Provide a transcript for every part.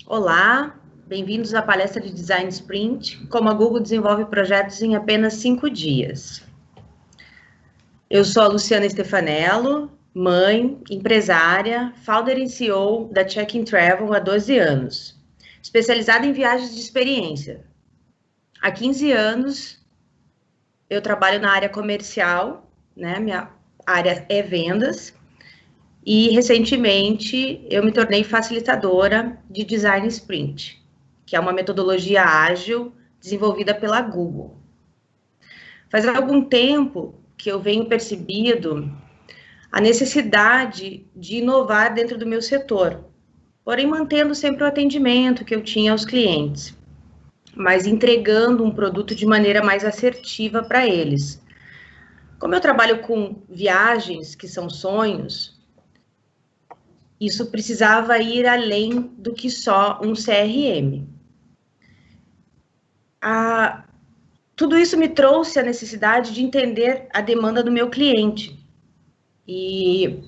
Olá, bem-vindos à palestra de Design Sprint, como a Google desenvolve projetos em apenas 5 dias. Eu sou a Luciana Stefanello, mãe, empresária, founder e CEO da Check-in Travel há 12 anos, especializada em viagens de experiência. Há 15 anos, eu trabalho na área comercial, né? Minha área é vendas, e recentemente eu me tornei facilitadora de Design Sprint, que é uma metodologia ágil desenvolvida pela Google. Faz algum tempo que eu venho percebido a necessidade de inovar dentro do meu setor, porém mantendo sempre o atendimento que eu tinha aos clientes, mas entregando um produto de maneira mais assertiva para eles. Como eu trabalho com viagens, que são sonhos, isso precisava ir além do que só um CRM. Tudo isso me trouxe a necessidade de entender a demanda do meu cliente e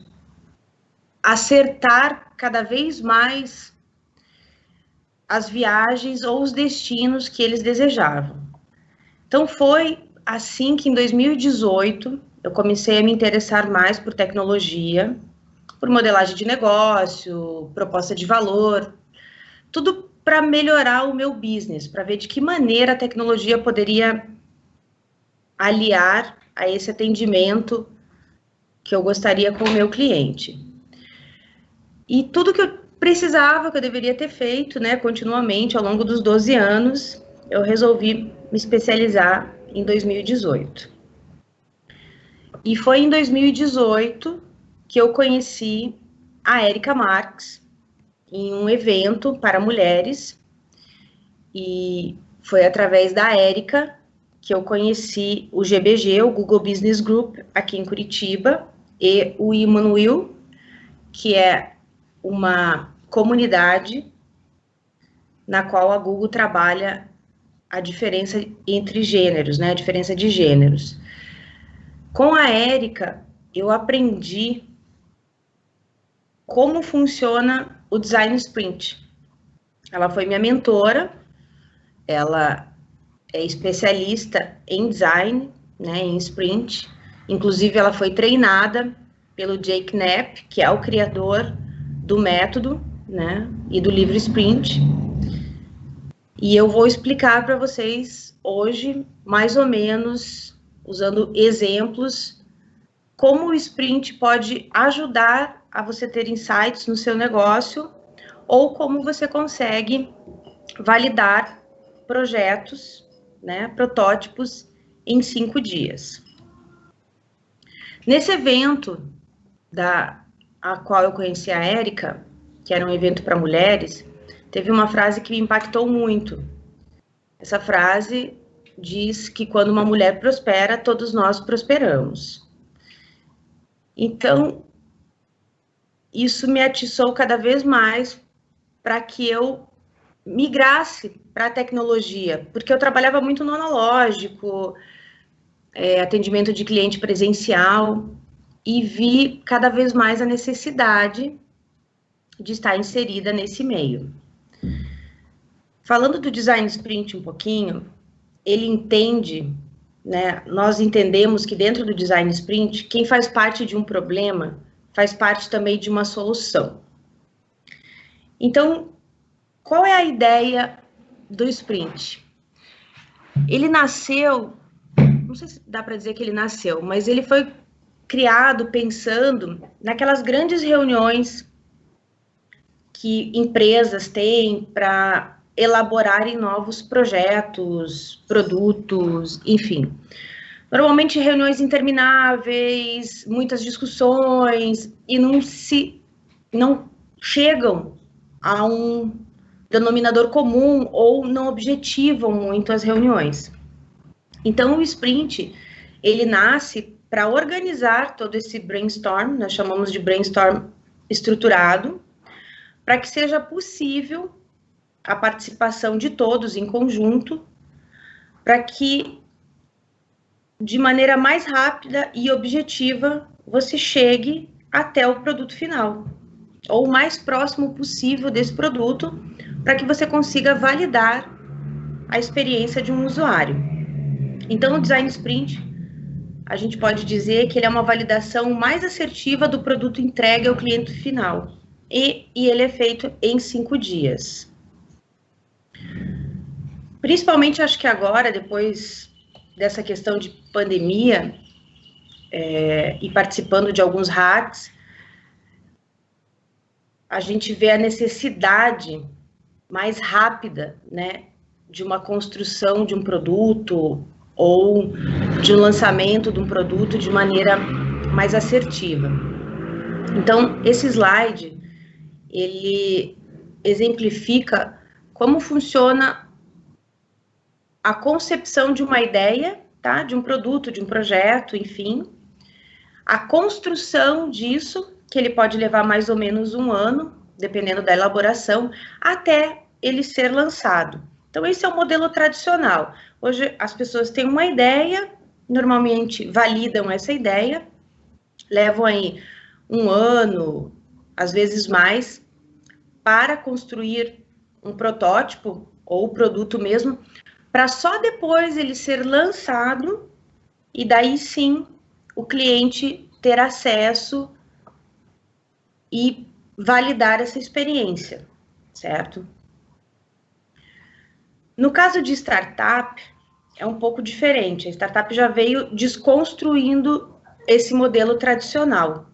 acertar cada vez mais as viagens ou os destinos que eles desejavam. Então foi assim que em 2018 eu comecei a me interessar mais por tecnologia, por modelagem de negócio, proposta de valor, tudo para melhorar o meu business, para ver de que maneira a tecnologia poderia aliar a esse atendimento que eu gostaria com o meu cliente. E tudo que eu precisava, que eu deveria ter feito, né, continuamente ao longo dos 12 anos, eu resolvi me especializar em 2018. E foi em 2018 que eu conheci a Érica Marques em um evento para mulheres, e foi através da Érica que eu conheci o GBG, o Google Business Group, aqui em Curitiba, e o Emmanuel, que é uma comunidade na qual a Google trabalha a diferença entre gêneros, né? A diferença de gêneros. Com a Érica, eu aprendi como funciona o Design Sprint. Ela foi minha mentora, ela é especialista em design, né, em sprint. Inclusive, ela foi treinada pelo Jake Knapp, que é o criador do método, né, e do livro Sprint. E eu vou explicar para vocês hoje, mais ou menos, usando exemplos, como o Sprint pode ajudar a você ter insights no seu negócio, ou como você consegue validar projetos, né, protótipos, em 5 dias. Nesse evento, a qual eu conheci a Érica, que era um evento para mulheres, teve uma frase que me impactou muito. Essa frase diz que quando uma mulher prospera, todos nós prosperamos. Então, isso me atiçou cada vez mais para que eu migrasse para a tecnologia, porque eu trabalhava muito no analógico, atendimento de cliente presencial, e vi cada vez mais a necessidade de estar inserida nesse meio. Falando do Design Sprint um pouquinho, ele entende, né, nós entendemos que dentro do Design Sprint, quem faz parte de um problema, faz parte também de uma solução. Então, qual é a ideia do Sprint? Ele nasceu, não sei se dá para dizer que ele nasceu, mas ele foi criado pensando naquelas grandes reuniões que empresas têm para elaborarem novos projetos, produtos, enfim. Normalmente reuniões intermináveis, muitas discussões, e não chegam a um denominador comum ou não objetivam muito as reuniões. Então, o Sprint, ele nasce para organizar todo esse brainstorm, nós chamamos de brainstorm estruturado, para que seja possível a participação de todos em conjunto, para que, de maneira mais rápida e objetiva, você chegue até o produto final, ou o mais próximo possível desse produto, para que você consiga validar a experiência de um usuário. Então, o Design Sprint, a gente pode dizer que ele é uma validação mais assertiva do produto entregue ao cliente final. E ele é feito em 5 dias. Principalmente, acho que agora, depois dessa questão de pandemia, e participando de alguns hacks, a gente vê a necessidade mais rápida, né, de uma construção de um produto ou de um lançamento de um produto de maneira mais assertiva. Então, esse slide, ele exemplifica como funciona a concepção de uma ideia, tá? De um produto, de um projeto, enfim, a construção disso, que ele pode levar mais ou menos 1 ano, dependendo da elaboração, até ele ser lançado. Então, esse é o modelo tradicional. Hoje, as pessoas têm uma ideia, normalmente validam essa ideia, levam aí 1 ano, às vezes mais, para construir um protótipo, ou o produto mesmo, para só depois ele ser lançado, e daí sim, o cliente ter acesso e validar essa experiência, certo? No caso de startup, é um pouco diferente. A startup já veio desconstruindo esse modelo tradicional.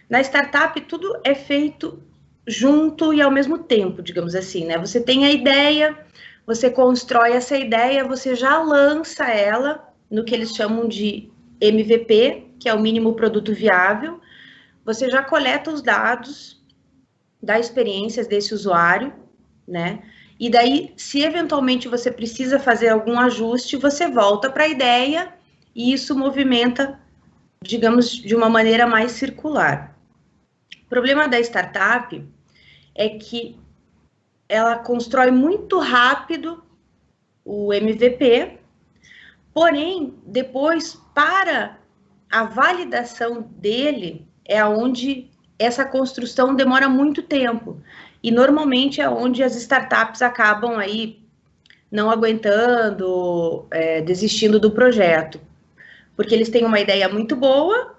Na startup, tudo é feito junto e ao mesmo tempo, digamos assim, né? Você tem a ideia, você constrói essa ideia, você já lança ela no que eles chamam de MVP, que é o mínimo produto viável. Você já coleta os dados da experiência desse usuário, né? E daí, se eventualmente você precisa fazer algum ajuste, você volta para a ideia e isso movimenta, digamos, de uma maneira mais circular. O problema da startup é que ela constrói muito rápido o MVP, porém, depois, para a validação dele, é onde essa construção demora muito tempo. E normalmente é onde as startups acabam aí não aguentando, desistindo do projeto. Porque eles têm uma ideia muito boa,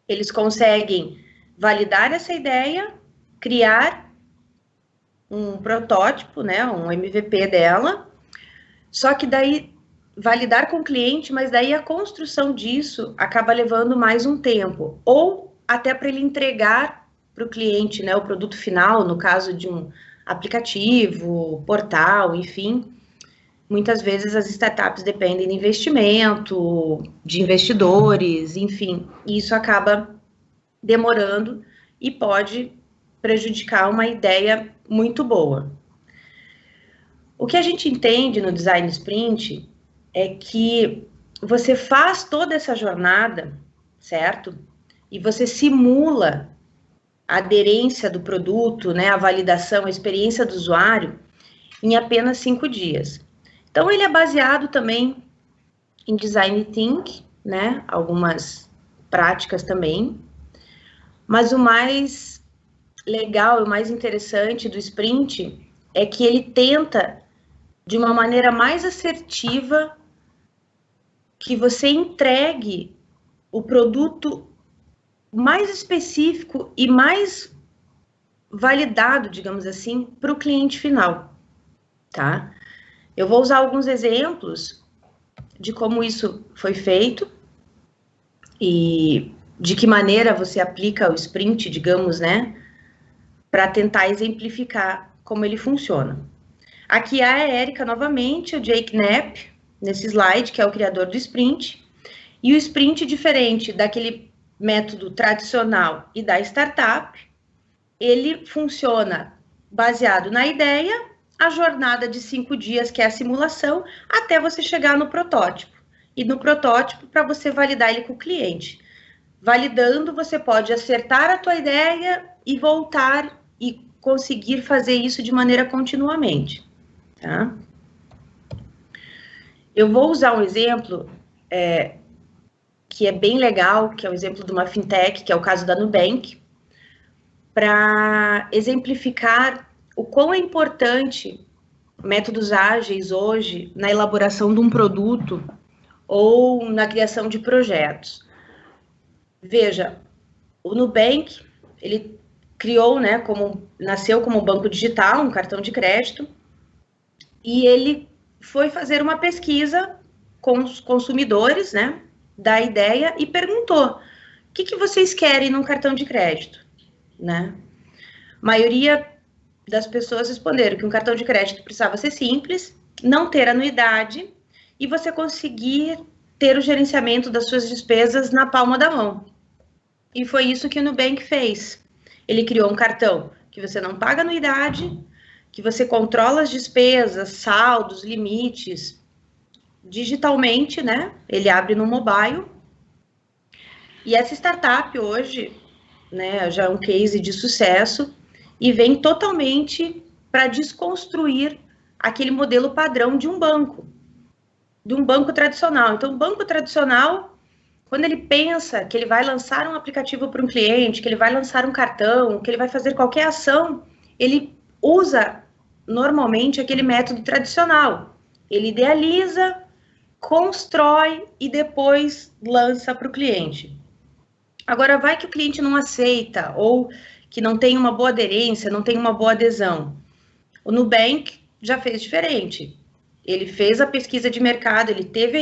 eles conseguem validar essa ideia, criar um protótipo, né, um MVP dela, só que daí validar com o cliente, mas daí a construção disso acaba levando mais um tempo, ou até para ele entregar para o cliente, né, o produto final, no caso de um aplicativo, portal, enfim. Muitas vezes as startups dependem de investimento, de investidores, enfim, e isso acaba demorando e pode prejudicar uma ideia muito boa. O que a gente entende no Design Sprint é que você faz toda essa jornada, certo? E você simula a aderência do produto, né, a validação, a experiência do usuário em apenas 5 dias. Então, ele é baseado também em Design Thinking, né, algumas práticas também, mas o mais legal, o mais interessante do Sprint é que ele tenta, de uma maneira mais assertiva, que você entregue o produto mais específico e mais validado, digamos assim, para o cliente final, tá? Eu vou usar alguns exemplos de como isso foi feito e de que maneira você aplica o sprint, digamos, né, para tentar exemplificar como ele funciona. Aqui a Érica novamente, o Jake Knapp, nesse slide, que é o criador do sprint, e o sprint, diferente daquele método tradicional e da startup, ele funciona baseado na ideia, a jornada de 5 dias, que é a simulação, até você chegar no protótipo. E no protótipo, para você validar ele com o cliente. Validando, você pode acertar a tua ideia e voltar e conseguir fazer isso de maneira continuamente, tá? Eu vou usar um exemplo que é bem legal, que é o exemplo de uma fintech, que é o caso da Nubank, para exemplificar o quão é importante métodos ágeis hoje na elaboração de um produto ou na criação de projetos. Veja, o Nubank, ele criou, né, nasceu como banco digital, um cartão de crédito, e ele foi fazer uma pesquisa com os consumidores, né, da ideia e perguntou: o que vocês querem num cartão de crédito, né? A maioria das pessoas responderam que um cartão de crédito precisava ser simples, não ter anuidade e você conseguir ter o gerenciamento das suas despesas na palma da mão. E foi isso que o Nubank fez. Ele criou um cartão que você não paga anuidade, que você controla as despesas, saldos, limites, digitalmente, né? Ele abre no mobile. E essa startup hoje, né, já é um case de sucesso e vem totalmente para desconstruir aquele modelo padrão de um banco tradicional. Então, o banco tradicional, quando ele pensa que ele vai lançar um aplicativo para um cliente, que ele vai lançar um cartão, que ele vai fazer qualquer ação, ele usa normalmente aquele método tradicional. Ele idealiza, constrói e depois lança para o cliente. Agora, vai que o cliente não aceita ou que não tem uma boa aderência, não tem uma boa adesão. O Nubank já fez diferente. Ele fez a pesquisa de mercado, ele teve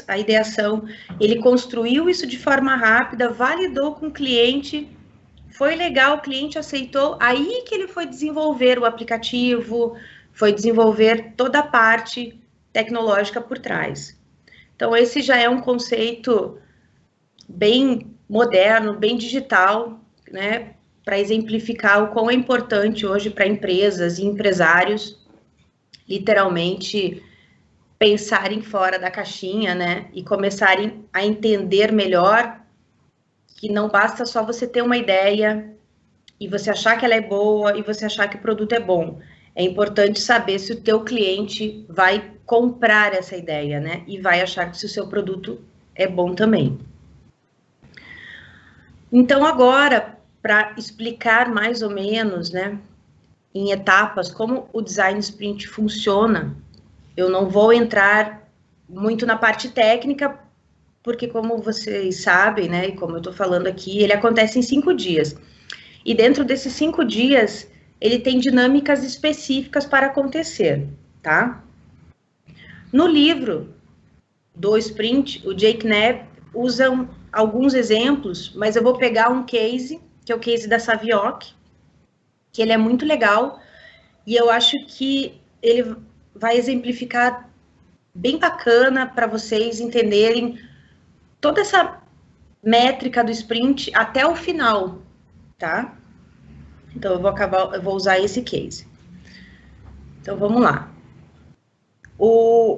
a ideação, ele construiu isso de forma rápida, validou com o cliente, foi legal, o cliente aceitou, aí que ele foi desenvolver o aplicativo, foi desenvolver toda a parte tecnológica por trás. Então, esse já é um conceito bem moderno, bem digital, né, para exemplificar o quão é importante hoje para empresas e empresários, literalmente, pensarem fora da caixinha, né, e começarem a entender melhor que não basta só você ter uma ideia e você achar que ela é boa e você achar que o produto é bom. É importante saber se o teu cliente vai comprar essa ideia, né, e vai achar que se o seu produto é bom também. Então, agora, para explicar mais ou menos, né, em etapas, como o Design Sprint funciona, eu não vou entrar muito na parte técnica, porque como vocês sabem, né, e como eu estou falando aqui, ele acontece em 5 dias. E dentro desses 5 dias, ele tem dinâmicas específicas para acontecer, tá? No livro do Sprint, o Jake Knapp usa alguns exemplos, mas eu vou pegar um case, que é o case da Savioc, que ele é muito legal, e eu acho que ele vai exemplificar bem bacana para vocês entenderem toda essa métrica do sprint até o final, tá? Então, eu vou usar esse case. Então, vamos lá.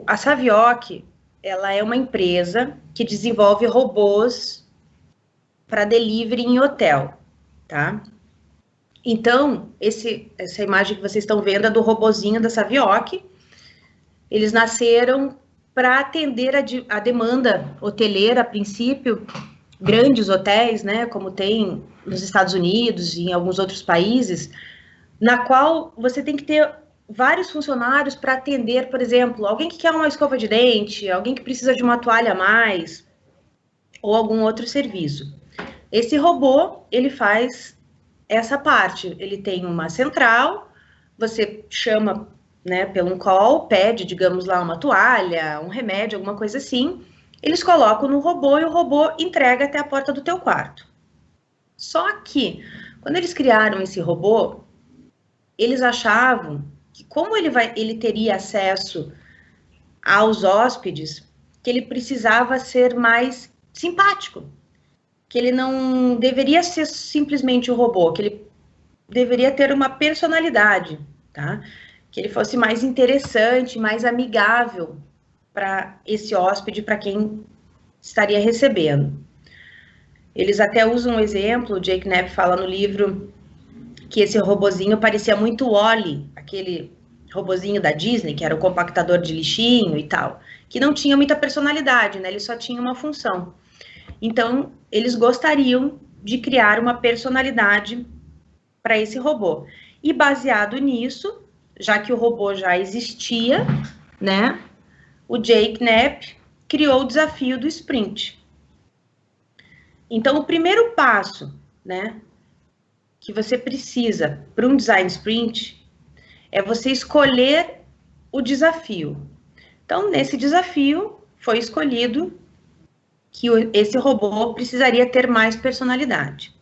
A Savioc, ela é uma empresa que desenvolve robôs para delivery em hotel, tá? Então, essa imagem que vocês estão vendo é do robozinho da Savioc. Eles nasceram para atender a demanda hoteleira, a princípio, grandes hotéis, né, como tem nos Estados Unidos e em alguns outros países, na qual você tem que ter vários funcionários para atender, por exemplo, alguém que quer uma escova de dente, alguém que precisa de uma toalha a mais, ou algum outro serviço. Esse robô, ele faz essa parte, ele tem uma central, você chama, né, pelo call, pede, digamos lá, uma toalha, um remédio, alguma coisa assim, eles colocam no robô e o robô entrega até a porta do teu quarto. Só que, quando eles criaram esse robô, eles achavam que como ele teria acesso aos hóspedes, que ele precisava ser mais simpático, que ele não deveria ser simplesmente um robô, que ele deveria ter uma personalidade, tá? Que ele fosse mais interessante, mais amigável para esse hóspede, para quem estaria recebendo. Eles até usam um exemplo, o Jake Knapp fala no livro que esse robozinho parecia muito o Wall-E, aquele robozinho da Disney, que era o compactador de lixinho e tal, que não tinha muita personalidade, né? Ele só tinha uma função. Então, eles gostariam de criar uma personalidade para esse robô. E baseado nisso, já que o robô já existia, né, o Jake Knapp criou o desafio do sprint. Então, o primeiro passo, né, que você precisa para um design sprint é você escolher o desafio. Então, nesse desafio, foi escolhido que esse robô precisaria ter mais personalidade.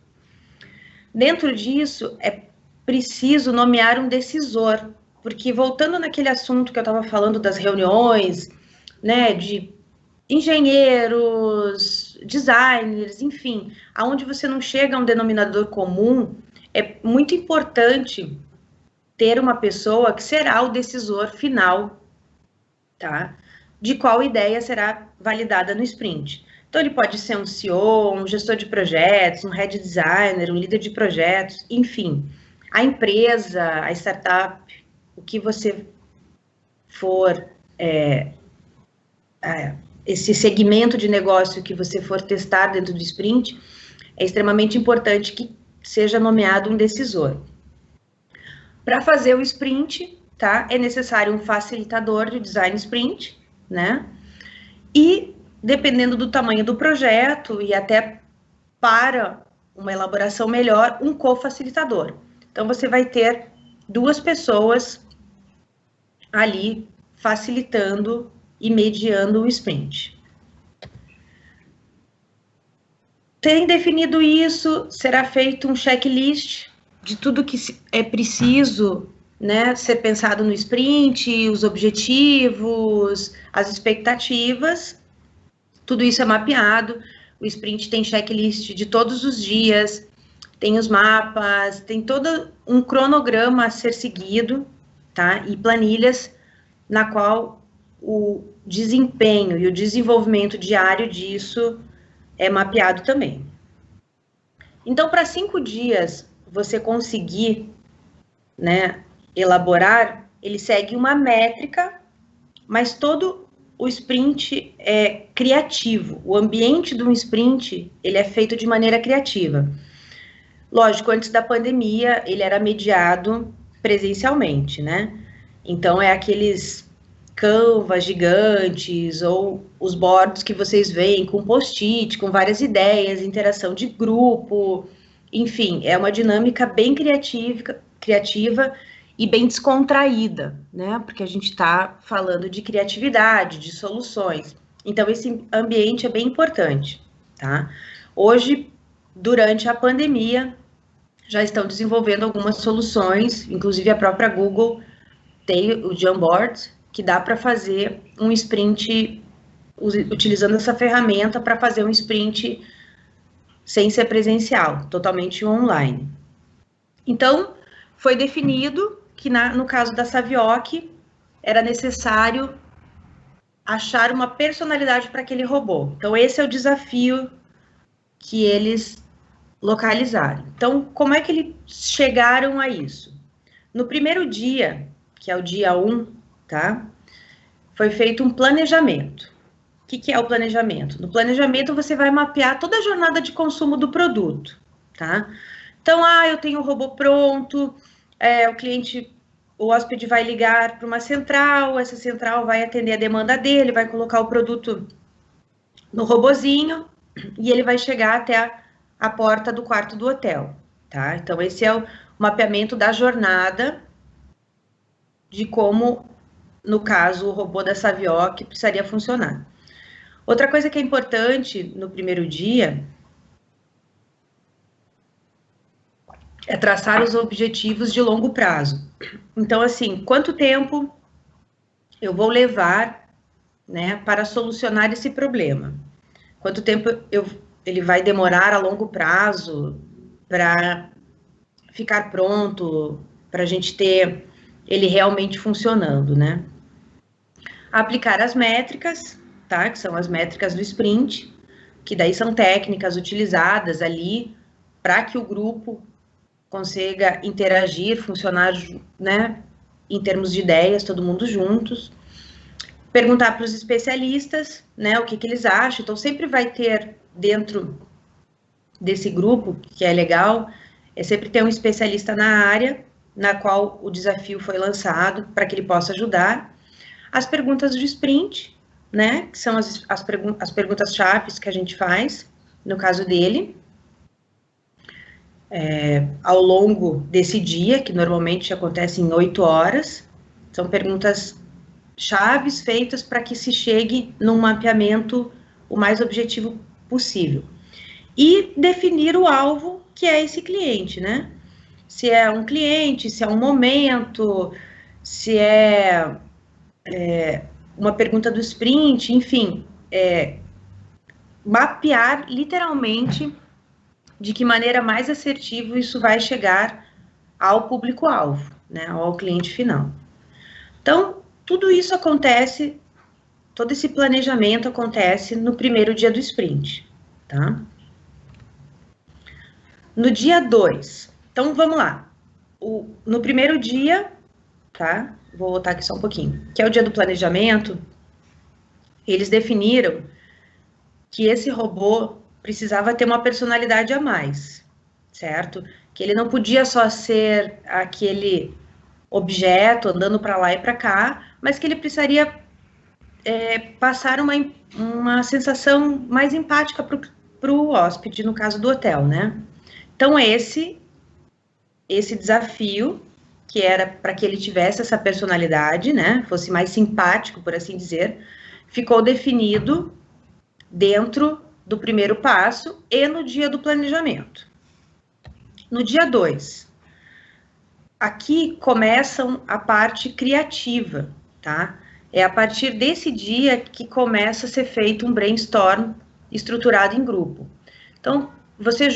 Dentro disso, é preciso nomear um decisor, porque voltando naquele assunto que eu estava falando das reuniões, né, de engenheiros, designers, enfim, aonde você não chega a um denominador comum, é muito importante ter uma pessoa que será o decisor final, tá? De qual ideia será validada no sprint. Então, ele pode ser um CEO, um gestor de projetos, um head designer, um líder de projetos, enfim. A empresa, a startup, o que você for, esse segmento de negócio que você for testar dentro do sprint, é extremamente importante que seja nomeado um decisor. Para fazer o sprint, tá? É necessário um facilitador de design sprint, né? E, dependendo do tamanho do projeto e até para uma elaboração melhor, um co-facilitador. Então, você vai ter 2 pessoas ali facilitando e mediando o sprint. Tendo definido isso, será feito um checklist de tudo que é preciso, né, ser pensado no sprint, os objetivos, as expectativas, tudo isso é mapeado. O sprint tem checklist de todos os dias, tem os mapas, tem todo um cronograma a ser seguido, tá? E planilhas na qual o desempenho e o desenvolvimento diário disso é mapeado também. Então, para 5 dias você conseguir, né, elaborar, ele segue uma métrica, mas todo o sprint é criativo. O ambiente de um sprint, ele é feito de maneira criativa. Lógico, antes da pandemia, ele era mediado presencialmente, né? Então, é aqueles canvas gigantes ou os boards que vocês veem com post-it, com várias ideias, interação de grupo, enfim, é uma dinâmica bem criativa e bem descontraída, né? Porque a gente está falando de criatividade, de soluções. Então, esse ambiente é bem importante, tá? Hoje, durante a pandemia, já estão desenvolvendo algumas soluções, inclusive a própria Google tem o Jamboard, que dá para fazer um sprint utilizando essa ferramenta para fazer um sprint sem ser presencial, totalmente online. Então, foi definido que no caso da Savioc, era necessário achar uma personalidade para aquele robô. Então, esse é o desafio que eles localizaram. Então, como é que eles chegaram a isso? No primeiro dia, que é o dia 1, tá? Foi feito um planejamento. O que é o planejamento? No planejamento, você vai mapear toda a jornada de consumo do produto, tá? Então, eu tenho o robô pronto, o cliente, o hóspede vai ligar para uma central, essa central vai atender a demanda dele, vai colocar o produto no robozinho e ele vai chegar até a porta do quarto do hotel, tá? Então, esse é o mapeamento da jornada de como, no caso, o robô da Savioc precisaria funcionar. Outra coisa que é importante no primeiro dia é traçar os objetivos de longo prazo. Então, assim, quanto tempo eu vou levar, né, para solucionar esse problema? Quanto tempo ele vai demorar a longo prazo para ficar pronto, para a gente ter ele realmente funcionando, né? Aplicar as métricas, tá? Que são as métricas do sprint, que daí são técnicas utilizadas ali para que o grupo consiga interagir, funcionar, né? Em termos de ideias, todo mundo juntos. Perguntar para os especialistas, né? O que eles acham. Então, sempre vai ter dentro desse grupo, que é legal, sempre ter um especialista na área, na qual o desafio foi lançado para que ele possa ajudar, as perguntas de sprint, né, que são as perguntas-chave que a gente faz, no caso dele, ao longo desse dia, que normalmente acontece em 8 horas, são perguntas chaves feitas para que se chegue num mapeamento o mais objetivo possível. E definir o alvo, que é esse cliente, né? Se é um cliente, se é um momento, se é uma pergunta do sprint, enfim, mapear literalmente de que maneira mais assertiva isso vai chegar ao público-alvo, né, ao cliente final. Então, tudo isso acontece, todo esse planejamento acontece no primeiro dia do sprint, tá? No dia 2, então vamos lá. No primeiro dia, tá? Vou voltar aqui só um pouquinho, que é o dia do planejamento, eles definiram que esse robô precisava ter uma personalidade a mais, certo? Que ele não podia só ser aquele objeto andando para lá e para cá, mas que ele precisaria passar uma sensação mais empática para o hóspede, no caso do hotel, né? Então, esse desafio, que era para que ele tivesse essa personalidade, né, fosse mais simpático, por assim dizer, ficou definido dentro do primeiro passo e no dia do planejamento. No dia 2, aqui começam a parte criativa, tá? É a partir desse dia que começa a ser feito um brainstorm estruturado em grupo. Então, você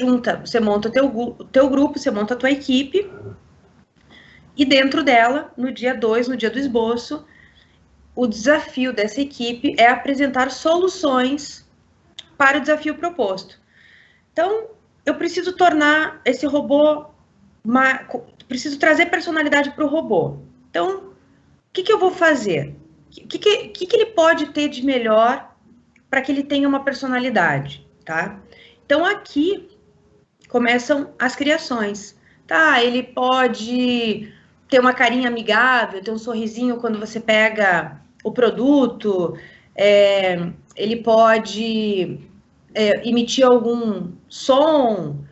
monta o teu grupo, você monta a tua equipe, e dentro dela, no dia 2, no dia do esboço, o desafio dessa equipe é apresentar soluções para o desafio proposto. Então, eu preciso tornar esse robô, preciso trazer personalidade para o robô. Então, o que eu vou fazer? O que ele pode ter de melhor para que ele tenha uma personalidade, tá? Então, aqui começam as criações, tá? Ele pode ter uma carinha amigável, ter um sorrisinho quando você pega o produto, ele pode emitir algum som,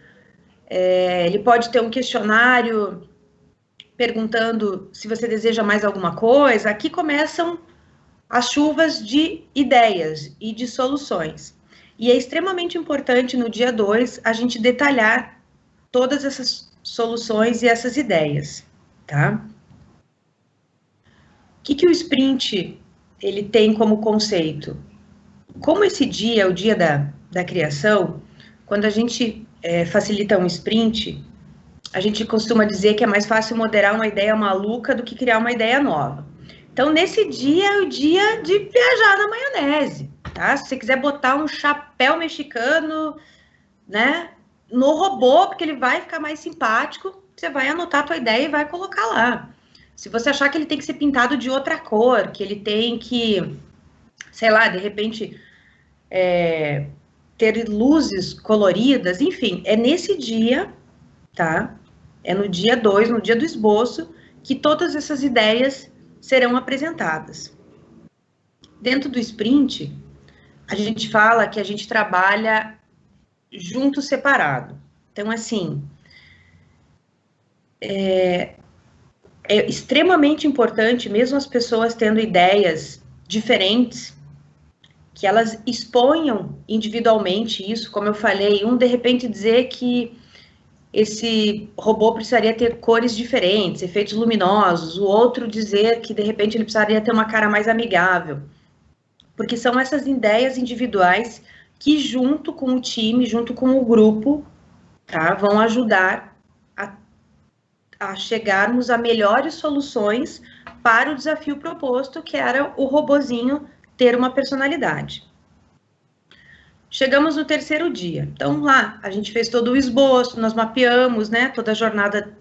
ele pode ter um questionário perguntando se você deseja mais alguma coisa. Aqui começam as chuvas de ideias e de soluções. E é extremamente importante no dia 2 a gente detalhar todas essas soluções e essas ideias, tá? O que o sprint ele tem como conceito? Como esse dia é o dia da criação, quando a gente facilita um sprint, a gente costuma dizer que é mais fácil moderar uma ideia maluca do que criar uma ideia nova. Então, nesse dia é o dia de viajar na maionese, tá? Se você quiser botar um chapéu mexicano, né, no robô, porque ele vai ficar mais simpático, você vai anotar a tua ideia e vai colocar lá. Se você achar que ele tem que ser pintado de outra cor, que ele tem que, sei lá, de repente, ter luzes coloridas, enfim, é nesse dia, tá? É no dia 2, no dia do esboço, que todas essas ideias serão apresentadas. Dentro do sprint, a gente fala que a gente trabalha junto, separado. Então, assim, é extremamente importante, mesmo as pessoas tendo ideias diferentes, que elas exponham individualmente isso, como eu falei, de repente dizer que esse robô precisaria ter cores diferentes, efeitos luminosos, o outro dizer que, de repente, ele precisaria ter uma cara mais amigável, porque são essas ideias individuais que, junto com o time, junto com o grupo, tá, vão ajudar a chegarmos a melhores soluções para o desafio proposto, que era o robozinho ter uma personalidade. Chegamos no terceiro dia. Então, lá, a gente fez todo o esboço, nós mapeamos, né, toda a jornada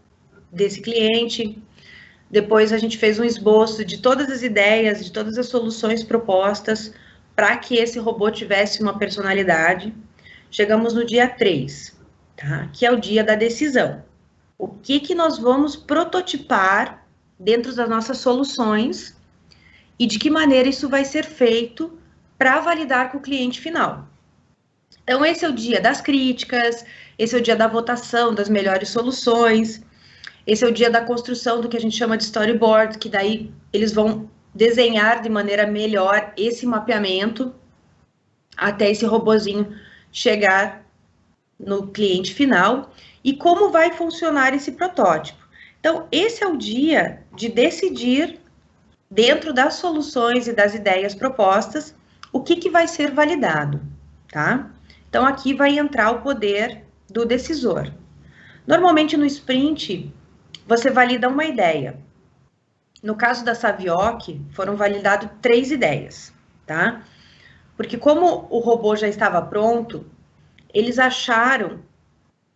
desse cliente. Depois, a gente fez um esboço de todas as ideias, de todas as soluções propostas para que esse robô tivesse uma personalidade. Chegamos no dia 3, tá? Que é o dia da decisão. o que nós vamos prototipar dentro das nossas soluções e de que maneira isso vai ser feito para validar com o cliente final. Então, esse é o dia das críticas, esse é o dia da votação das melhores soluções, esse é o dia da construção do que a gente chama de storyboard, que daí eles vão desenhar de maneira melhor esse mapeamento até esse robozinho chegar no cliente final e como vai funcionar esse protótipo. Então, esse é o dia de decidir, dentro das soluções e das ideias propostas, o que vai ser validado, tá? Então, aqui vai entrar o poder do decisor. Normalmente, no sprint, você valida uma ideia. No caso da Savioc, foram validadas 3 ideias, tá? Porque como o robô já estava pronto, eles acharam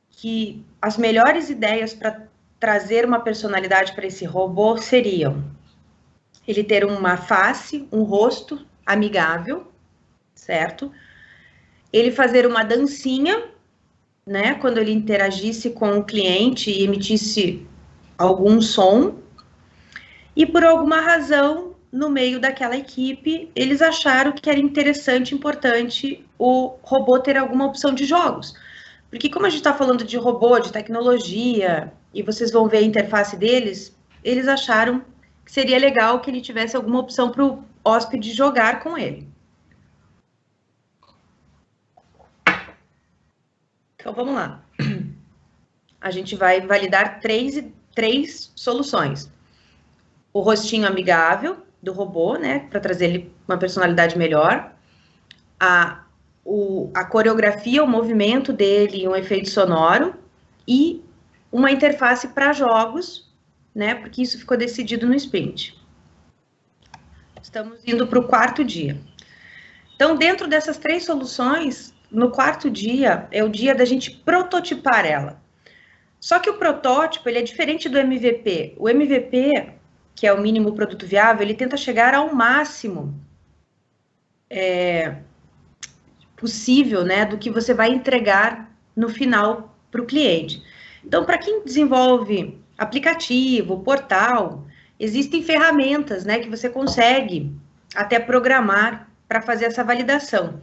que as melhores ideias para trazer uma personalidade para esse robô seriam ele ter uma face, um rosto amigável, certo? Ele fazer uma dancinha, né, quando ele interagisse com o cliente e emitisse algum som, e por alguma razão, no meio daquela equipe, eles acharam que era interessante, importante o robô ter alguma opção de jogos. Porque como a gente está falando de robô, de tecnologia, e vocês vão ver a interface deles, eles acharam que seria legal que ele tivesse alguma opção para o hóspede jogar com ele. Então, vamos lá. A gente vai validar três soluções. O rostinho amigável do robô, né, para trazer ele uma personalidade melhor. A coreografia, o movimento dele, um efeito sonoro. E uma interface para jogos, né, porque isso ficou decidido no sprint. Estamos indo para o 4º dia. Então, dentro dessas 3 soluções, no 4º dia, é o dia da gente prototipar ela. Só que o protótipo, ele é diferente do MVP. O MVP, que é o mínimo produto viável, ele tenta chegar ao máximo possível, né, do que você vai entregar no final para o cliente. Então, para quem desenvolve aplicativo, portal, existem ferramentas, né, que você consegue até programar para fazer essa validação.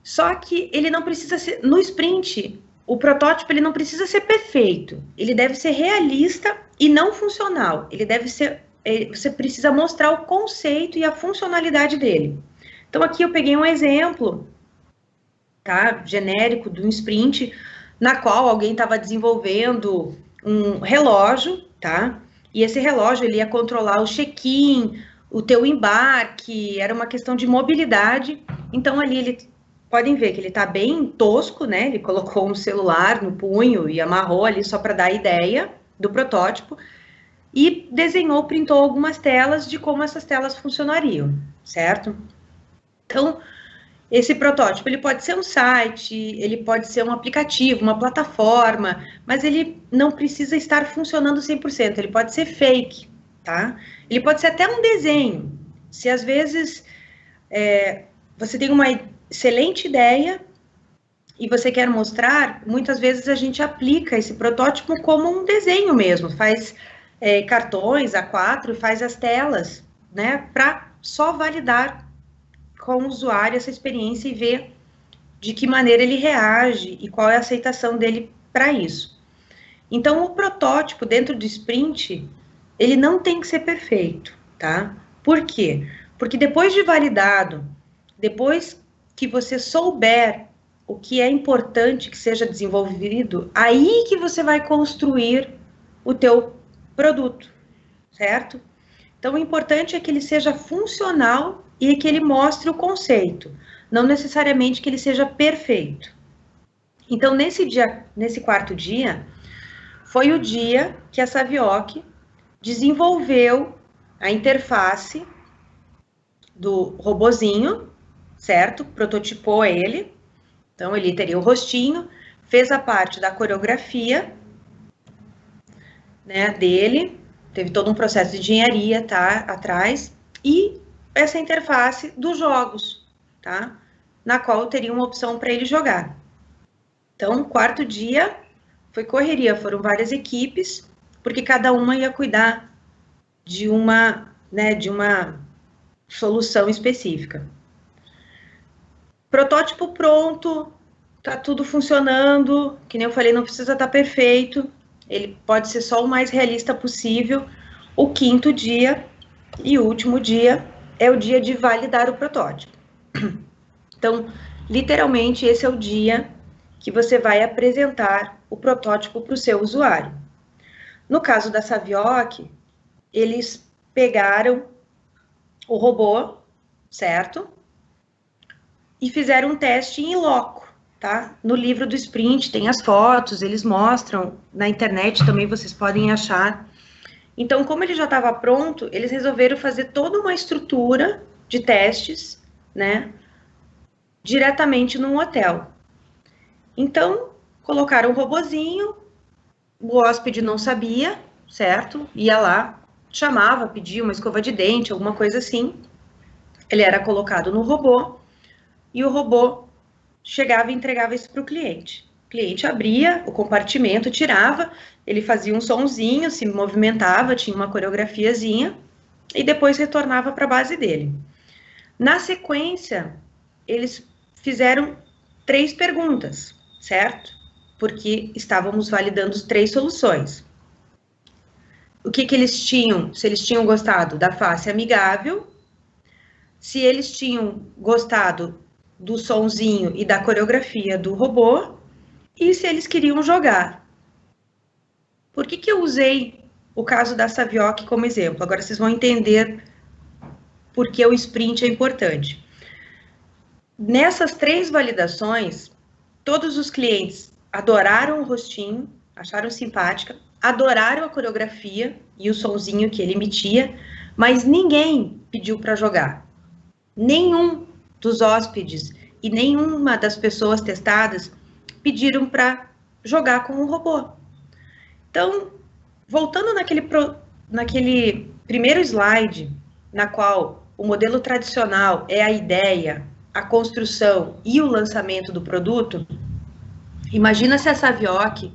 Só que ele não precisa ser, no sprint, o protótipo ele não precisa ser perfeito, ele deve ser realista e não funcional. Ele deve ser, você precisa mostrar o conceito e a funcionalidade dele. Então, aqui eu peguei um exemplo, tá, genérico de um sprint, na qual alguém estava desenvolvendo um relógio, tá? E esse relógio ele ia controlar o check-in, o teu embarque, era uma questão de mobilidade. Então, ali podem ver que ele está bem tosco, né? Ele colocou um celular no punho e amarrou ali só para dar a ideia do protótipo e desenhou, printou algumas telas de como essas telas funcionariam, certo? Então, esse protótipo, ele pode ser um site, ele pode ser um aplicativo, uma plataforma, mas ele não precisa estar funcionando 100%, ele pode ser fake, tá? Ele pode ser até um desenho. Se às vezes você tem uma excelente ideia e você quer mostrar, muitas vezes a gente aplica esse protótipo como um desenho mesmo, faz cartões A4 e faz as telas, né, para só validar com o usuário essa experiência e ver de que maneira ele reage e qual é a aceitação dele para isso. Então, o protótipo dentro do sprint, ele não tem que ser perfeito, tá? Por quê? Porque depois de validado, depois que você souber o que é importante que seja desenvolvido, aí que você vai construir o teu produto, certo? Então, o importante é que ele seja funcional e que ele mostre o conceito, não necessariamente que ele seja perfeito. Então, nesse 4º dia, foi o dia que a Savioc desenvolveu a interface do robozinho, certo? Prototipou ele, então ele teria o rostinho, fez a parte da coreografia, né, dele, teve todo um processo de engenharia, tá, atrás, e essa interface dos jogos, tá, na qual teria uma opção para ele jogar. Então, 4º dia, foi correria, foram várias equipes, porque cada uma ia cuidar de uma solução específica. Protótipo pronto, tá tudo funcionando, que nem eu falei, não precisa estar perfeito, ele pode ser só o mais realista possível. O quinto dia e o último dia é o dia de validar o protótipo. Então, literalmente, esse é o dia que você vai apresentar o protótipo para o seu usuário. No caso da Savioc, eles pegaram o robô, certo? E fizeram um teste em loco, tá? No livro do Sprint tem as fotos, eles mostram, na internet também vocês podem achar. Então, como ele já estava pronto, eles resolveram fazer toda uma estrutura de testes, né? Diretamente num hotel. Então, colocaram um robozinho, o hóspede não sabia, certo? Ia lá, chamava, pedia uma escova de dente, alguma coisa assim. Ele era colocado no robô e o robô chegava e entregava isso para o cliente. O cliente abria o compartimento, tirava, ele fazia um sonzinho, se movimentava, tinha uma coreografiazinha e depois retornava para a base dele. Na sequência, eles fizeram 3 perguntas, certo? Porque estávamos validando 3 soluções. O que eles tinham? Se eles tinham gostado da face amigável, se eles tinham gostado do sonzinho e da coreografia do robô, e se eles queriam jogar. Por que eu usei o caso da Savioc como exemplo? Agora vocês vão entender por que o sprint é importante. Nessas 3 validações, todos os clientes adoraram o rostinho, acharam simpática, adoraram a coreografia e o sonzinho que ele emitia, mas ninguém pediu para jogar. Nenhum dos hóspedes e nenhuma das pessoas testadas pediram para jogar com o robô. Então, voltando naquele primeiro slide, na qual o modelo tradicional é a ideia, a construção e o lançamento do produto, imagina se a Savioc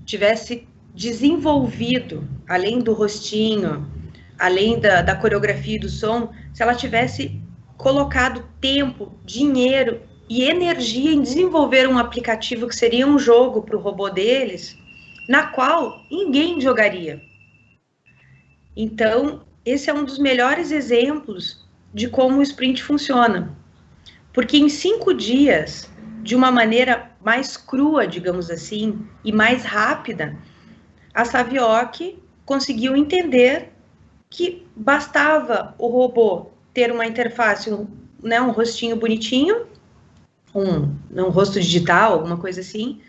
tivesse desenvolvido, além do rostinho, além da coreografia e do som, se ela tivesse colocado tempo, dinheiro e energia em desenvolver um aplicativo que seria um jogo para o robô deles, na qual ninguém jogaria. Então, esse é um dos melhores exemplos de como o sprint funciona. Porque em 5 dias, de uma maneira mais crua, digamos assim, e mais rápida, a Savioc conseguiu entender que bastava o robô ter uma interface, um rostinho bonitinho, um rosto digital, alguma coisa assim,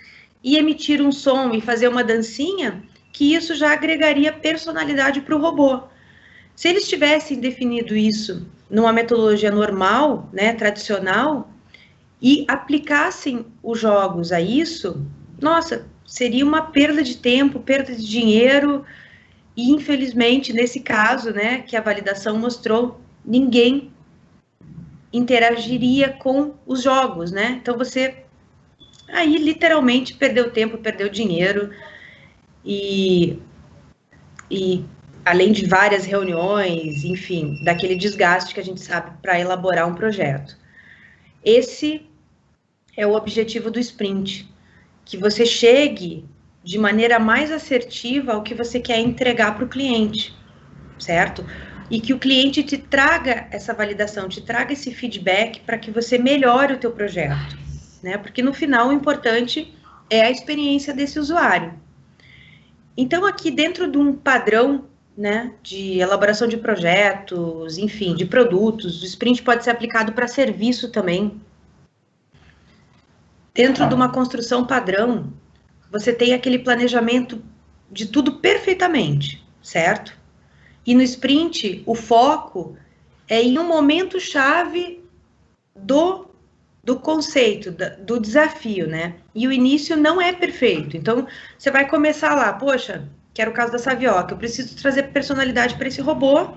e emitir um som e fazer uma dancinha, que isso já agregaria personalidade para o robô. Se eles tivessem definido isso numa metodologia normal, né, tradicional, e aplicassem os jogos a isso, nossa, seria uma perda de tempo, perda de dinheiro, e infelizmente, nesse caso, né, que a validação mostrou, ninguém interagiria com os jogos, né? Então você aí literalmente perdeu tempo, perdeu dinheiro e além de várias reuniões, enfim, daquele desgaste que a gente sabe para elaborar um projeto. Esse é o objetivo do sprint, que você chegue de maneira mais assertiva ao que você quer entregar para o cliente, certo? E que o cliente te traga essa validação, te traga esse feedback para que você melhore o teu projeto, né? Porque no final o importante é a experiência desse usuário. Então aqui dentro de um padrão, né, de elaboração de projetos, enfim, de produtos, o sprint pode ser aplicado para serviço também. Dentro de uma construção padrão, você tem aquele planejamento de tudo perfeitamente, certo? E no sprint, o foco é em um momento-chave do conceito, do desafio, né? E o início não é perfeito. Então, você vai começar lá, poxa, que era o caso da Savioc, eu preciso trazer personalidade para esse robô,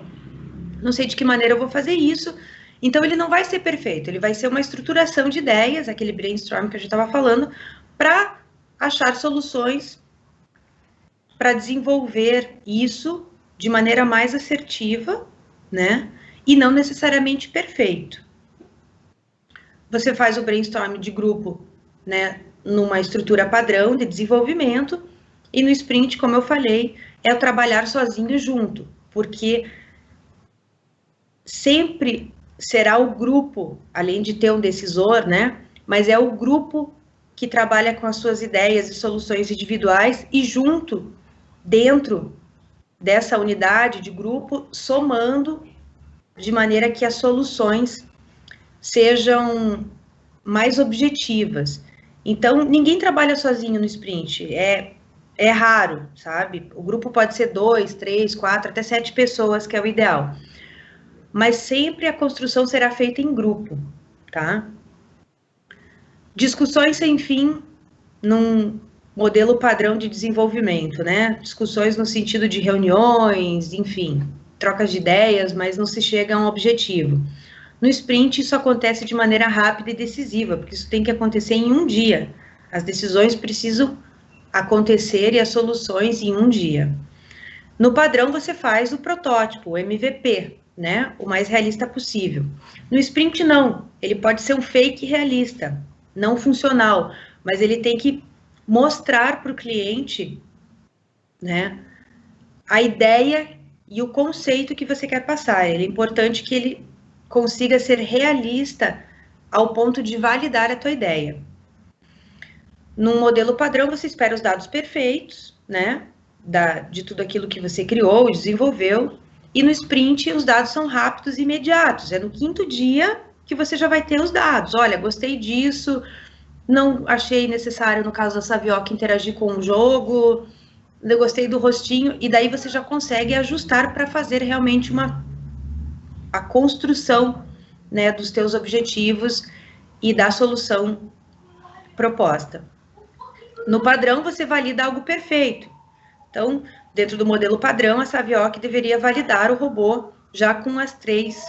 não sei de que maneira eu vou fazer isso. Então, ele não vai ser perfeito, ele vai ser uma estruturação de ideias, aquele brainstorm que a gente estava falando, para achar soluções para desenvolver isso de maneira mais assertiva, né? E não necessariamente perfeito. Você faz o brainstorm de grupo, né? Numa estrutura padrão de desenvolvimento, e no sprint, como eu falei, é o trabalhar sozinho junto, porque sempre será o grupo, além de ter um decisor, né? Mas é o grupo que trabalha com as suas ideias e soluções individuais e junto, dentro dessa unidade de grupo, somando de maneira que as soluções sejam mais objetivas. Então, ninguém trabalha sozinho no sprint, é raro, sabe? O grupo pode ser 2, 3, 4, até 7 pessoas, que é o ideal. Mas sempre a construção será feita em grupo, tá? Discussões sem fim num modelo padrão de desenvolvimento, né? Discussões no sentido de reuniões, enfim, trocas de ideias, mas não se chega a um objetivo. No sprint, isso acontece de maneira rápida e decisiva, porque isso tem que acontecer em um dia. As decisões precisam acontecer e as soluções em um dia. No padrão, você faz o protótipo, o MVP, né? O mais realista possível. No sprint, não. Ele pode ser um fake realista, não funcional, mas ele tem que mostrar para o cliente, né, a ideia e o conceito que você quer passar. É importante que ele consiga ser realista ao ponto de validar a tua ideia. Num modelo padrão, você espera os dados perfeitos, né, de tudo aquilo que você criou, desenvolveu, e no sprint os dados são rápidos e imediatos. É no 5º dia que você já vai ter os dados. Olha, gostei disso, não achei necessário, no caso da Savioc, interagir com o jogo, eu gostei do rostinho, e daí você já consegue ajustar para fazer realmente a construção, né, dos teus objetivos e da solução proposta. No padrão, você valida algo perfeito. Então, dentro do modelo padrão, a Savioc deveria validar o robô já com as 3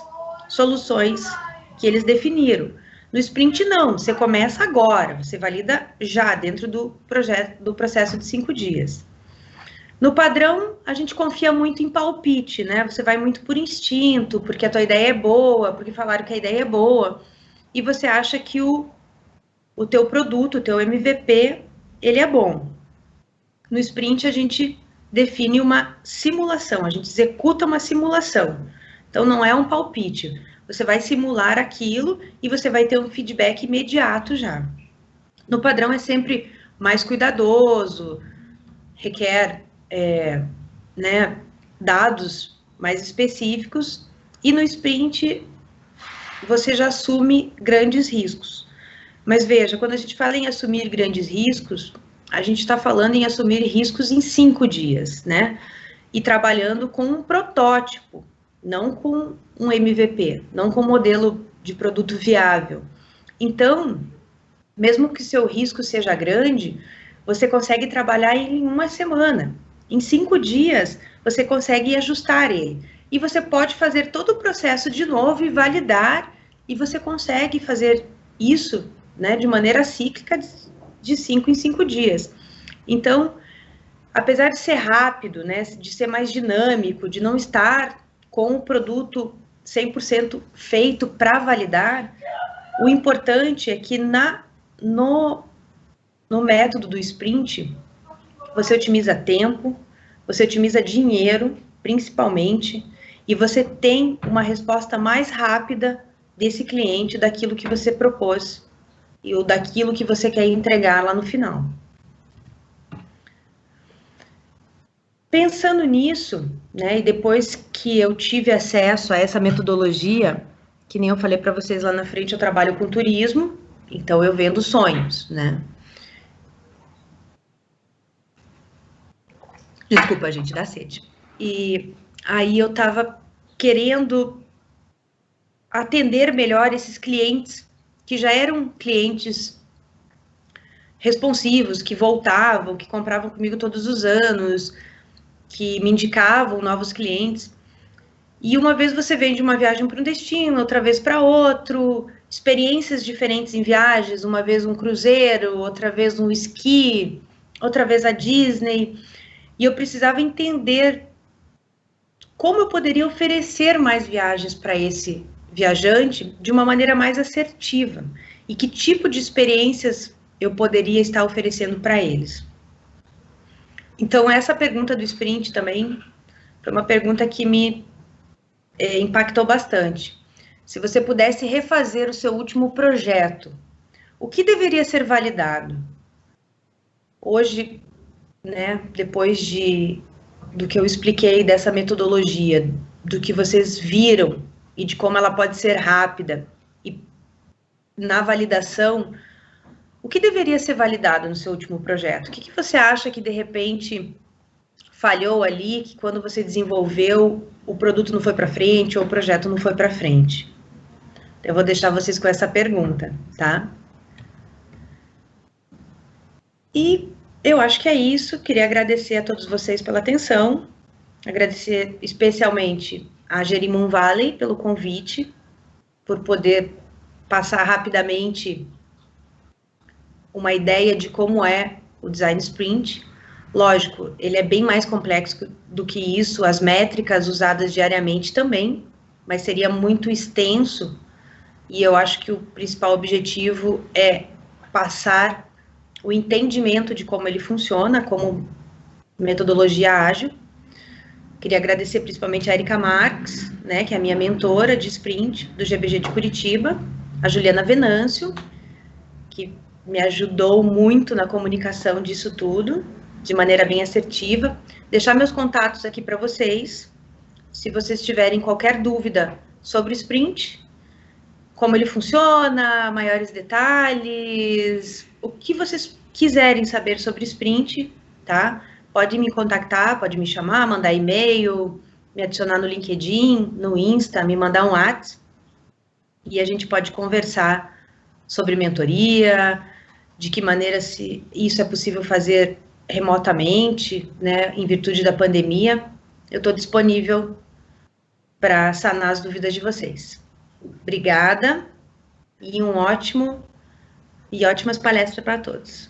soluções que eles definiram. No sprint, não, você começa agora, você valida já dentro do processo de 5 dias. No padrão, a gente confia muito em palpite, né? Você vai muito por instinto, porque a tua ideia é boa, porque falaram que a ideia é boa, e você acha que o teu produto, o teu MVP, ele é bom. No sprint, a gente define uma simulação, a gente executa uma simulação. Então, não é um palpite. Você vai simular aquilo e você vai ter um feedback imediato já. No padrão, é sempre mais cuidadoso, requer né, dados mais específicos, e no sprint você já assume grandes riscos. Mas veja, quando a gente fala em assumir grandes riscos, a gente está falando em assumir riscos em 5 dias, né? E trabalhando com um protótipo, não com um MVP, não com um modelo de produto viável. Então, mesmo que seu risco seja grande, você consegue trabalhar em uma semana. Em 5 dias, você consegue ajustar ele. E você pode fazer todo o processo de novo e validar, e você consegue fazer isso, né, de maneira cíclica de 5 em 5 dias. Então, apesar de ser rápido, né, de ser mais dinâmico, de não estar com o produto 100% feito para validar, o importante é que no método do sprint, você otimiza tempo, você otimiza dinheiro, principalmente, e você tem uma resposta mais rápida desse cliente daquilo que você propôs ou daquilo que você quer entregar lá no final. Pensando nisso, né, e depois que eu tive acesso a essa metodologia, que nem eu falei para vocês lá na frente, eu trabalho com turismo, então eu vendo sonhos, né? Desculpa, gente, dá sede. E aí eu tava querendo atender melhor esses clientes que já eram clientes responsivos, que voltavam, que compravam comigo todos os anos, que me indicavam novos clientes. E uma vez você vem de uma viagem para um destino, outra vez para outro, experiências diferentes em viagens, uma vez um cruzeiro, outra vez um esqui, outra vez a Disney, e eu precisava entender como eu poderia oferecer mais viagens para esse viajante de uma maneira mais assertiva, e que tipo de experiências eu poderia estar oferecendo para eles. Então, essa pergunta do sprint também foi uma pergunta que me impactou bastante. Se você pudesse refazer o seu último projeto, o que deveria ser validado? Hoje, né, depois do que eu expliquei dessa metodologia, do que vocês viram e de como ela pode ser rápida, e na validação, o que deveria ser validado no seu último projeto? O que você acha que, de repente, falhou ali, que quando você desenvolveu, o produto não foi para frente ou o projeto não foi para frente? Eu vou deixar vocês com essa pergunta, tá? E eu acho que é isso. Queria agradecer a todos vocês pela atenção, agradecer especialmente a Jerimum Valley pelo convite, por poder passar rapidamente uma ideia de como é o Design Sprint. Lógico, ele é bem mais complexo do que isso, as métricas usadas diariamente também, mas seria muito extenso, e eu acho que o principal objetivo é passar o entendimento de como ele funciona, como metodologia ágil. Queria agradecer principalmente a Erika Marques, né, que é a minha mentora de Sprint, do GBG de Curitiba, a Juliana Venâncio, que me ajudou muito na comunicação disso tudo, de maneira bem assertiva. Deixar meus contatos aqui para vocês, se vocês tiverem qualquer dúvida sobre o Sprint, como ele funciona, maiores detalhes, o que vocês quiserem saber sobre o Sprint, tá? Pode me contactar, pode me chamar, mandar e-mail, me adicionar no LinkedIn, no Insta, me mandar um WhatsApp, e a gente pode conversar sobre mentoria, de que maneira se isso é possível fazer remotamente, né, em virtude da pandemia. Eu estou disponível para sanar as dúvidas de vocês. Obrigada e ótimas palestras para todos.